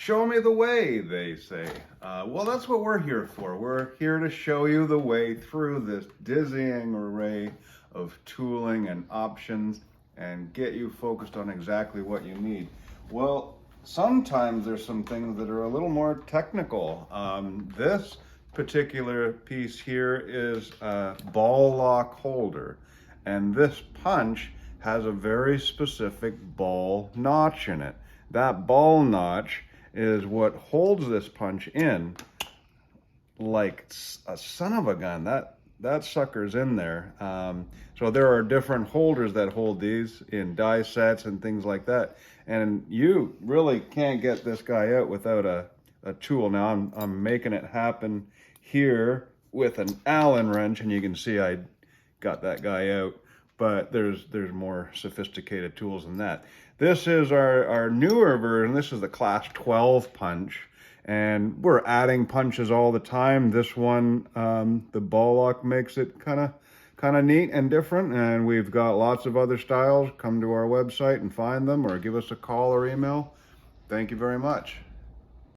Show me the way, they say. Well, that's what we're here for. We're here to show you the way through this dizzying array of tooling and options and get you focused on exactly what you need. Well, sometimes there's some things that are a little more technical. This particular piece here is a ball lock holder, and this punch has a very specific ball notch in it. That ball notch is what holds this punch in like a son of a gun. That sucker's in there. So there are different holders that hold these in die sets and things like that. And you really can't get this guy out without a tool. Now I'm making it happen here with an Allen wrench, and you can see I got that guy out. But there's more sophisticated tools than that. This is our newer version. This is the Class 12 punch, and we're adding punches all the time. This one, the ball lock makes it kind of neat and different, and we've got lots of other styles. Come to our website and find them, or give us a call or email. Thank you very much.